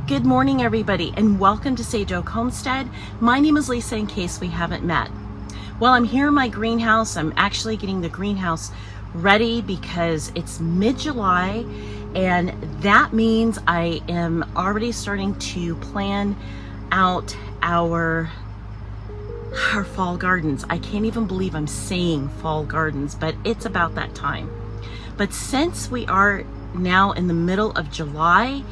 Good morning, everybody, and welcome to Sage Oak Homestead. My name is Lisa, in case we haven't met. Well, I'm here in my greenhouse. I'm actually getting the greenhouse ready because it's mid-July, and that means I am already starting to plan out our fall gardens. I can't even believe I'm saying fall gardens, but it's about that time. But since we are now in the middle of July,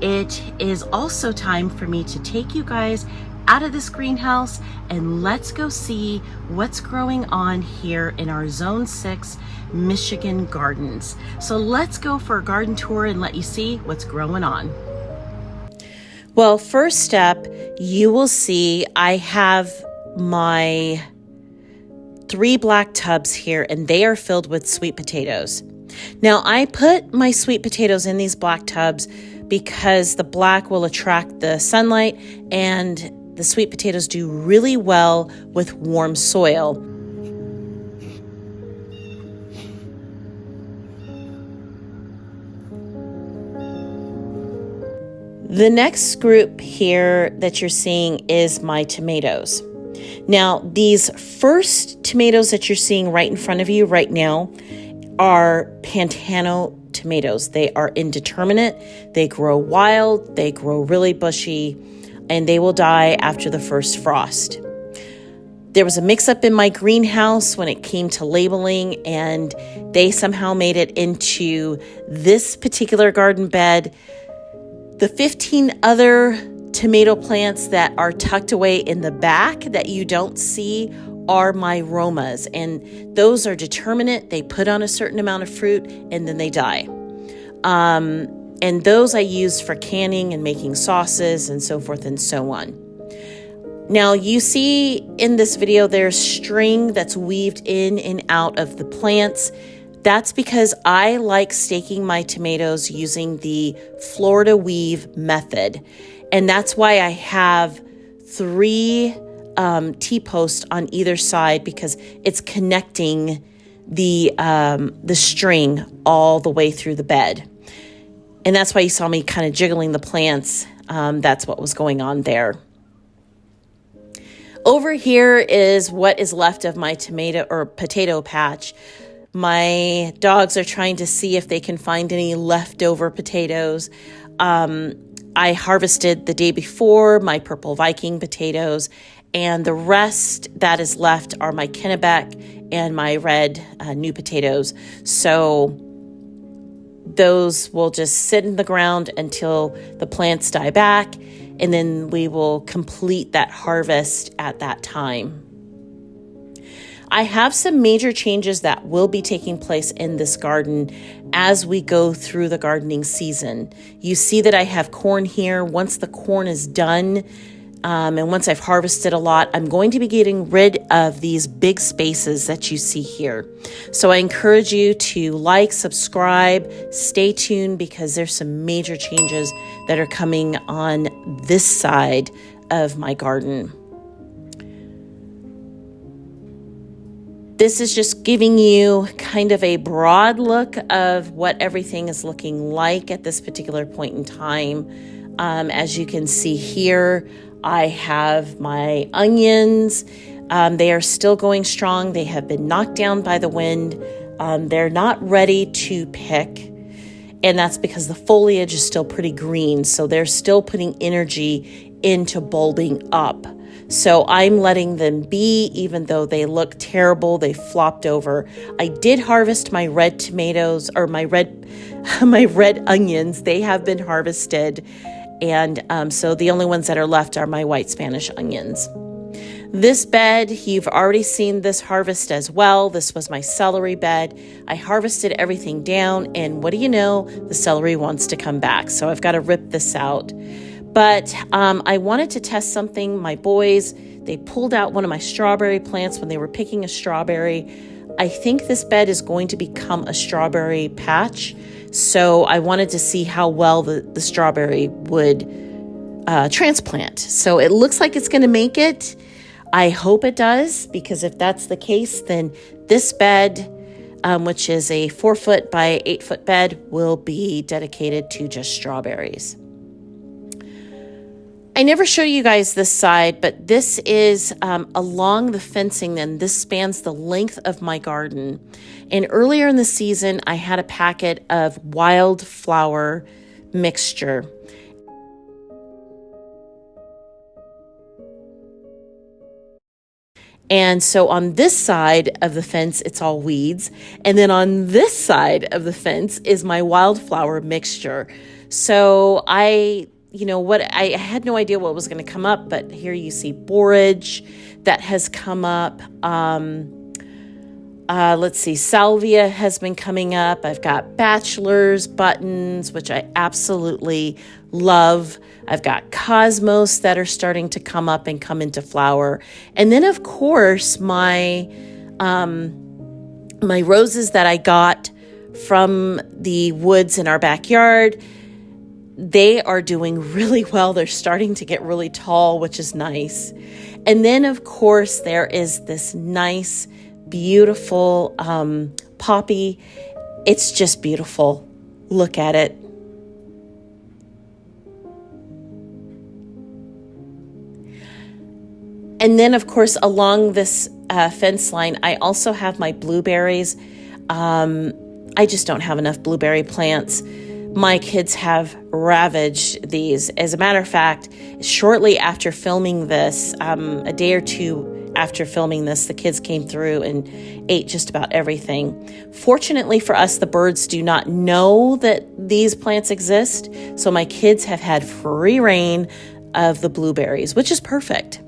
it is also time for me to take you guys out of this greenhouse and let's go see what's growing on here in our Zone 6 Michigan gardens. So let's go for a garden tour and let you see what's growing on. Well, first step, you will see I have my 3 black tubs here, and they are filled with sweet potatoes. Now, I put my sweet potatoes in these black tubs because the black will attract the sunlight, and the sweet potatoes do really well with warm soil. The next group here that you're seeing is my tomatoes. Now, these first tomatoes that you're seeing right in front of you right now are Pantano tomatoes. They are indeterminate, they grow wild, they grow really bushy, and they will die after the first frost. There was a mix-up in my greenhouse when it came to labeling, and they somehow made it into this particular garden bed. The 15 other tomato plants that are tucked away in the back that you don't see are my Romas, and those are determinate. They put on a certain amount of fruit and then they die. And those I use for canning and making sauces and so forth and so on. Now, you see in this video there's string that's weaved in and out of the plants. That's because I like staking my tomatoes using the Florida weave method. And that's why I have 3 T-posts on either side, because it's connecting the string all the way through the bed. And that's why you saw me kind of jiggling the plants. That's what was going on there. Over here is what is left of my tomato or potato patch. My dogs are trying to see if they can find any leftover potatoes. I harvested the day before my purple Viking potatoes, and the rest that is left are my Kennebec and my red new potatoes. So those will just sit in the ground until the plants die back, and then we will complete that harvest at that time. I have some major changes that will be taking place in this garden as we go through the gardening season. You see that I have corn here. Once the corn is done, and once I've harvested a lot, I'm going to be getting rid of these big spaces that you see here. So I encourage you to like, subscribe, stay tuned, because there's some major changes that are coming on this side of my garden. This is just giving you kind of a broad look of what everything is looking like at this particular point in time. As you can see here, I have my onions. They are still going strong. They have been knocked down by the wind. They're not ready to pick, and that's because the foliage is still pretty green, so they're still putting energy into bulbing up. So I'm letting them be, even though they look terrible. They flopped over. I did harvest my red tomatoes, or my red onions. They have been harvested. And so the only ones that are left are my white Spanish onions. This bed, you've already seen this harvest as well. This was my celery bed. I harvested everything down, and what do you know? The celery wants to come back. So I've got to rip this out. But I wanted to test something. My boys, they pulled out one of my strawberry plants when they were picking a strawberry. I think this bed is going to become a strawberry patch. So I wanted to see how well the strawberry would transplant. So it looks like it's going to make it. I hope it does, because if that's the case, then this bed, which is a 4-foot by 8-foot bed, will be dedicated to just strawberries. I never show you guys this side, but this is along the fencing, and this spans the length of my garden. And earlier in the season, I had a packet of wildflower mixture. And so on this side of the fence, it's all weeds. And then on this side of the fence is my wildflower mixture. So I had no idea what was going to come up, but here you see borage that has come up. Let's see, salvia has been coming up. I've got bachelor's buttons, which I absolutely love. I've got cosmos that are starting to come up and come into flower. And then, of course, my roses that I got from the woods in our backyard, they are doing really well. They're starting to get really tall, which is nice. And then, of course, there is this nice, beautiful poppy. It's just beautiful. Look at it. And then, of course, along this fence line, I also have my blueberries. I just don't have enough blueberry plants. My kids have ravaged these. As a matter of fact, shortly after filming this, a day or two after filming this, the kids came through and ate just about everything. Fortunately for us, the birds do not know that these plants exist, so my kids have had free reign of the blueberries, which is perfect.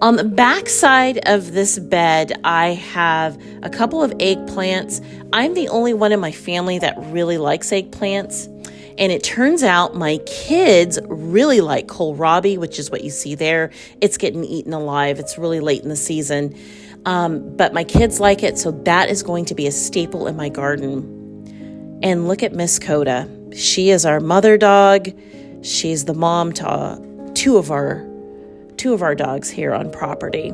On the back side of this bed, I have a couple of eggplants. I'm the only one in my family that really likes eggplants. And it turns out my kids really like kohlrabi, which is what you see there. It's getting eaten alive. It's really late in the season. But my kids like it, so that is going to be a staple in my garden. And look at Miss Coda. She is our mother dog. She's the mom to two of our dogs here on property.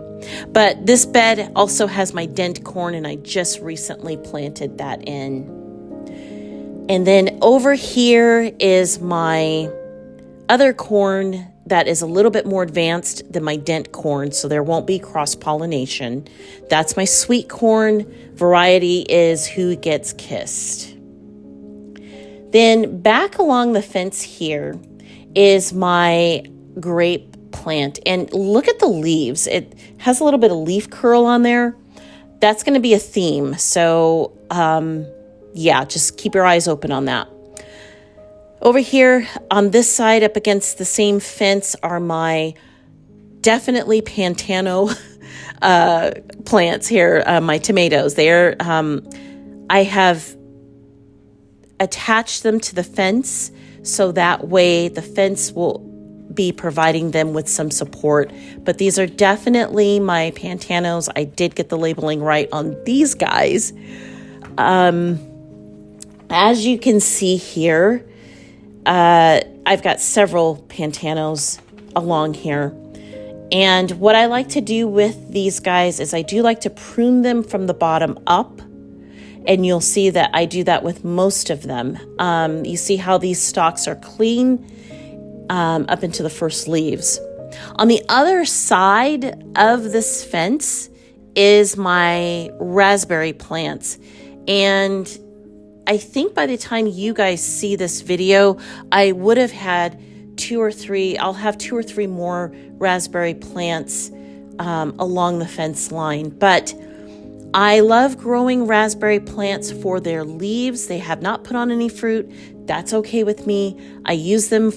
But this bed also has my Dent Corn, and I just recently planted that in. And then over here is my other corn that is a little bit more advanced than my Dent Corn, so there won't be cross-pollination. That's my sweet corn. Variety is Who Gets Kissed. Then back along the fence here is my grape plant, and look at the leaves. It has a little bit of leaf curl on there. That's going to be a theme, so just keep your eyes open on that. Over here on this side up against the same fence are my definitely Pantano plants here, my tomatoes. I have attached them to the fence so that way the fence will be providing them with some support. But these are definitely my Pantanos. I did get the labeling right on these guys. As you can see here, I've got several Pantanos along here. And what I like to do with these guys is I do like to prune them from the bottom up. And you'll see that I do that with most of them. You see how these stalks are clean up into the first leaves. On the other side of this fence is my raspberry plants. And I think by the time you guys see this video, I would have had I'll have two or three more raspberry plants along the fence line. But I love growing raspberry plants for their leaves. They have not put on any fruit. That's okay with me. I use them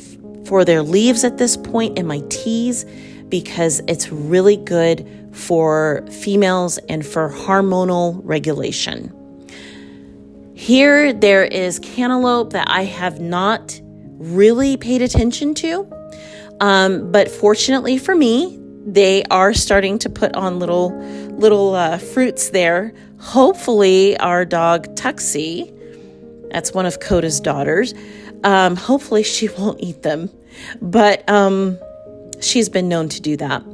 for their leaves at this point in my teas because it's really good for females and for hormonal regulation. Here there is cantaloupe that I have not really paid attention to, but fortunately for me, they are starting to put on little fruits there. Hopefully our dog Tuxie, that's one of Coda's daughters, hopefully she won't eat them, but she's been known to do that.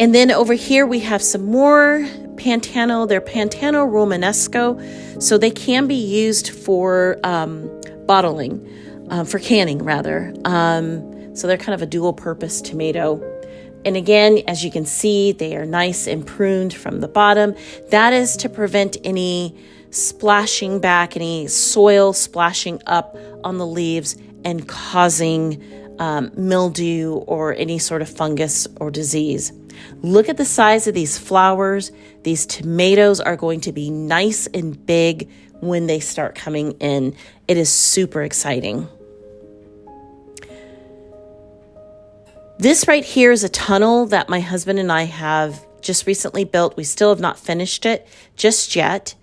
And then over here we have some more Pantano. They're Pantano Romanesco, so they can be used for bottling, for canning rather. So they're kind of a dual purpose tomato. And again, as you can see, they are nice and pruned from the bottom. That is to prevent any splashing back, any soil splashing up on the leaves and causing mildew or any sort of fungus or disease. Look at the size of these flowers. These tomatoes are going to be nice and big when they start coming in. It is super exciting. This right here is a tunnel that my husband and I have just recently built. We still have not finished it just yet.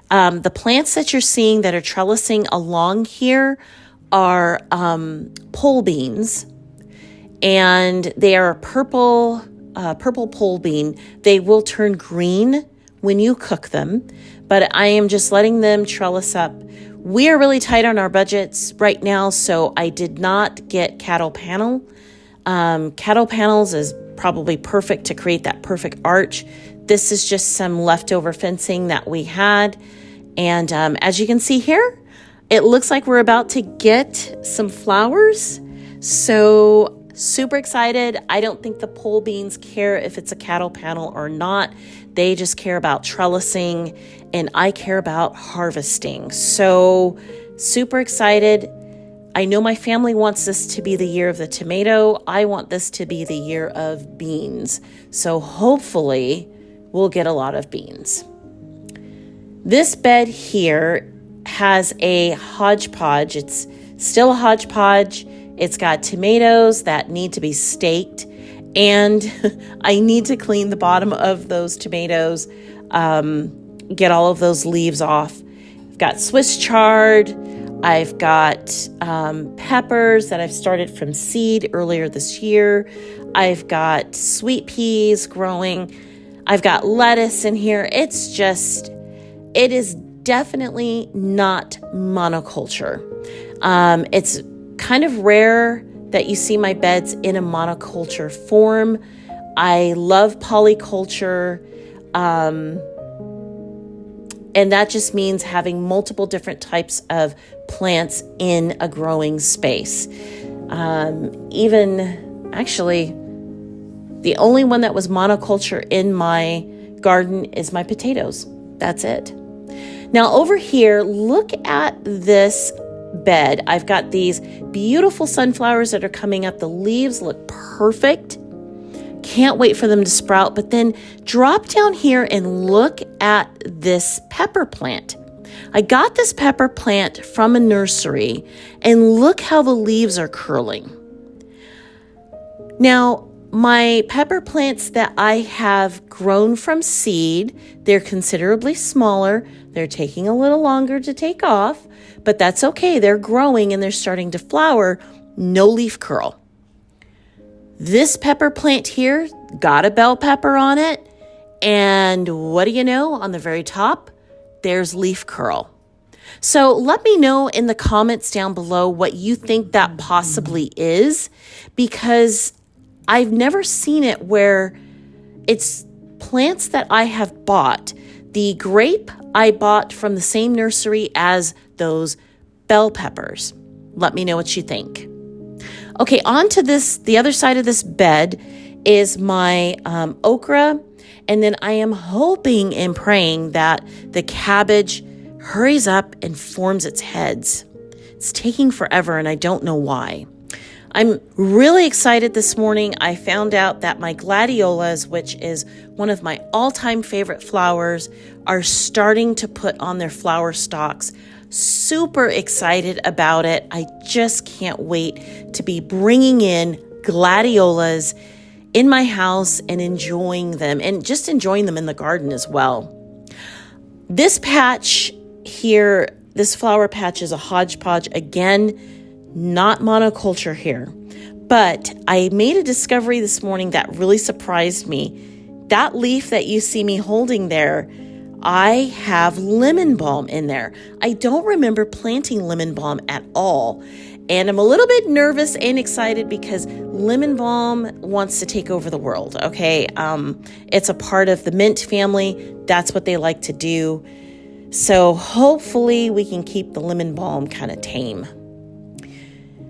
The plants that you're seeing that are trellising along here are pole beans, and they are a purple pole bean. They will turn green when you cook them, but I am just letting them trellis up. We are really tight on our budgets right now, so I did not get cattle panel. Cattle panels is probably perfect to create that perfect arch. This is just some leftover fencing that we had. And as you can see here, it looks like we're about to get some flowers. So super excited. I don't think the pole beans care if it's a cattle panel or not. They just care about trellising, and I care about harvesting. So super excited. I know my family wants this to be the year of the tomato. I want this to be the year of beans. So hopefully we'll get a lot of beans. This bed here has a hodgepodge. It's still a hodgepodge. It's got tomatoes that need to be staked, and I need to clean the bottom of those tomatoes, get all of those leaves off. I've got Swiss chard. I've got peppers that I've started from seed earlier this year. I've got sweet peas growing. I've got lettuce in here. It is definitely not monoculture. It's kind of rare that you see my beds in a monoculture form. I love polyculture. And that just means having multiple different types of plants in a growing space. Even actually, the only one that was monoculture in my garden is my potatoes. That's it. Now over here, look at this bed. I've got these beautiful sunflowers that are coming up. The leaves look perfect. Can't wait for them to sprout. But then drop down here and look at this pepper plant. I got this pepper plant from a nursery, and look how the leaves are curling. Now, my pepper plants that I have grown from seed, they're considerably smaller. They're taking a little longer to take off, but that's okay. They're growing and they're starting to flower. No leaf curl. This pepper plant here got a bell pepper on it, and what do you know? On the very top, there's leaf curl. So let me know in the comments down below what you think that possibly is, because I've never seen it where it's plants that I have bought. The grape I bought from the same nursery as those bell peppers. Let me know what you think. Okay, on to this, the other side of this bed is my okra, and then I am hoping and praying that the cabbage hurries up and forms its heads. It's taking forever, and I don't know why. I'm really excited this morning. I found out that my gladiolas, which is one of my all-time favorite flowers, are starting to put on their flower stalks. Super excited about it. I just can't wait to be bringing in gladiolas in my house and enjoying them, and just enjoying them in the garden as well. This patch here, this flower patch is a hodgepodge. Again, not monoculture here. But I made a discovery this morning that really surprised me. That leaf that you see me holding there, I have lemon balm in there. I don't remember planting lemon balm at all. And I'm a little bit nervous and excited because lemon balm wants to take over the world, okay? It's a part of the mint family. That's what they like to do. So hopefully we can keep the lemon balm kind of tame.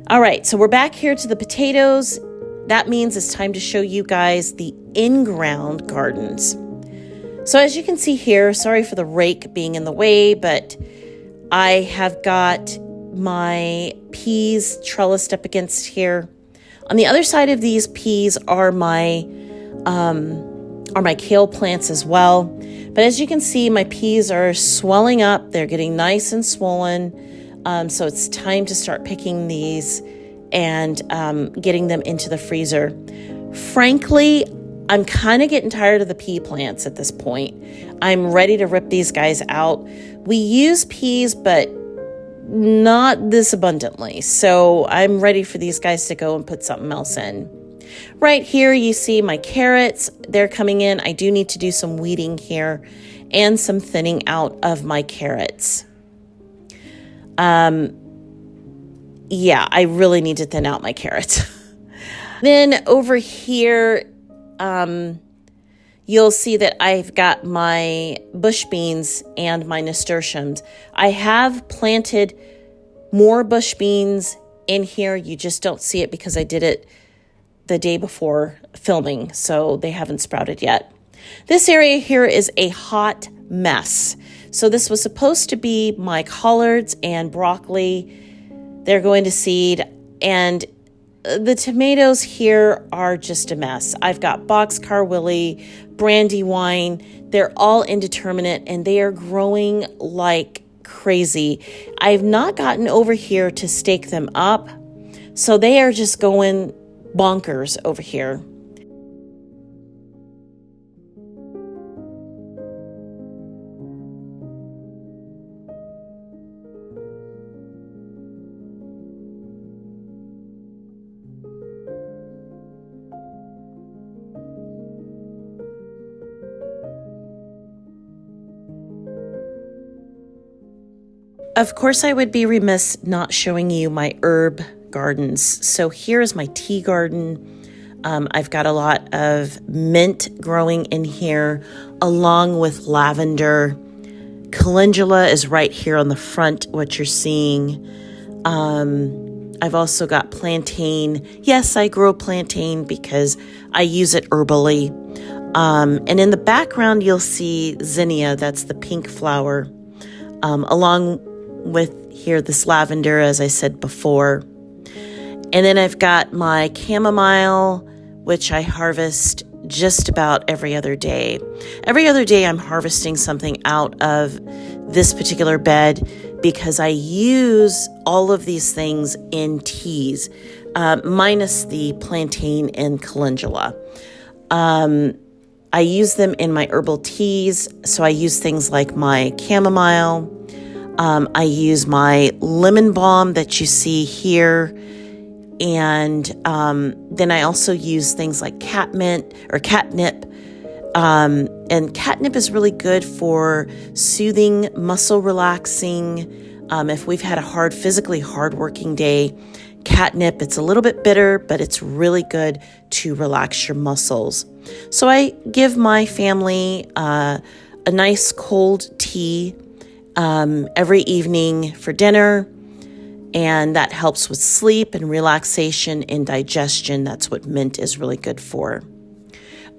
All right, so we're back here to the potatoes. That means it's time to show you guys the in-ground gardens. So as you can see here, sorry for the rake being in the way, but I have got my peas trellised up against here. On the other side of these peas are my kale plants as well. But as you can see, my peas are swelling up. They're getting nice and swollen. So it's time to start picking these and getting them into the freezer. Frankly, I'm kind of getting tired of the pea plants at this point. I'm ready to rip these guys out. We use peas, but not this abundantly. So I'm ready for these guys to go and put something else in. Right here, you see my carrots. They're coming in. I do need to do some weeding here and some thinning out of my carrots. Yeah, I really need to thin out my carrots. Then over here, you'll see that I've got my bush beans and my nasturtiums. I have planted more bush beans in here. You just don't see it because I did it the day before filming, so they haven't sprouted yet. This area here is a hot mess. So this was supposed to be my collards and broccoli. They're going to seed, and the tomatoes here are just a mess. I've got boxcar willy, brandywine. They're all indeterminate, and they are growing like crazy. I've not gotten over here to stake them up, so they are just going bonkers over here. Of course, I would be remiss not showing you my herb gardens. So here is my tea garden. I've got a lot of mint growing in here, along with lavender. Calendula is right here on the front, what you're seeing. I've also got plantain. Yes, I grow plantain because I use it herbally. And in the background, you'll see zinnia. That's the pink flower. Along with here this lavender, as I said before. And then I've got my chamomile, which I harvest just about every other day. Every other day I'm harvesting something out of this particular bed because I use all of these things in teas, minus the plantain and calendula. I use them in my herbal teas, so I use things like my chamomile. I use my lemon balm that you see here, and then I also use things like catnip. And catnip is really good for soothing, muscle relaxing. If we've had a physically hard working day, catnip, it's a little bit bitter, but it's really good to relax your muscles. So I give my family a nice cold tea every evening for dinner, and that helps with sleep and relaxation and digestion. That's what mint is really good for.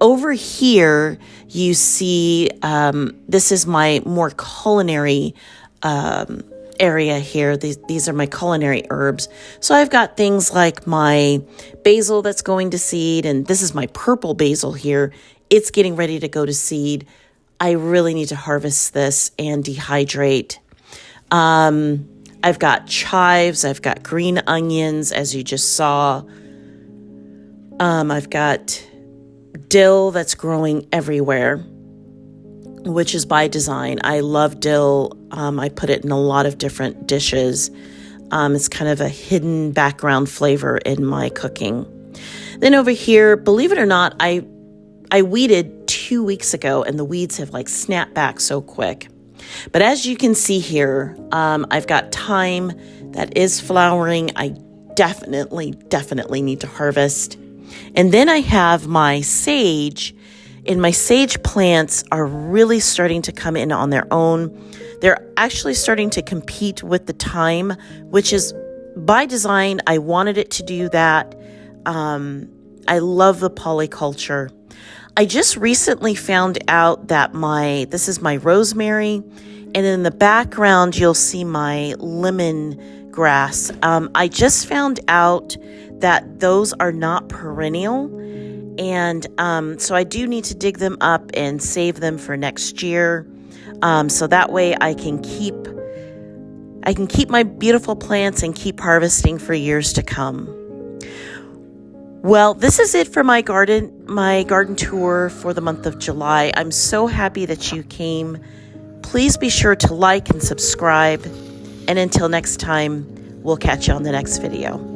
Over here, you see, this is my more culinary area here. These are my culinary herbs. So I've got things like my basil that's going to seed, and this is my purple basil here. It's getting ready to go to seed. I really need to harvest this and dehydrate. I've got chives. I've got green onions, as you just saw. I've got dill that's growing everywhere, which is by design. I love dill. I put it in a lot of different dishes. It's kind of a hidden background flavor in my cooking. Then over here, believe it or not, I weeded 2 weeks ago, and the weeds have snapped back so quick. But as you can see here, I've got thyme that is flowering. I definitely need to harvest. And then I have my sage, and my sage plants are really starting to come in on their own. They're actually starting to compete with the thyme, which is by design. I wanted it to do that. I love the polyculture. I just recently found out that this is my rosemary, and in the background you'll see my lemon grass. I just found out that those are not perennial, and so I do need to dig them up and save them for next year, so that way I can keep my beautiful plants and keep harvesting for years to come. Well, this is it for my garden tour for the month of July. I'm so happy that you came. Please be sure to like and subscribe. And until next time, we'll catch you on the next video.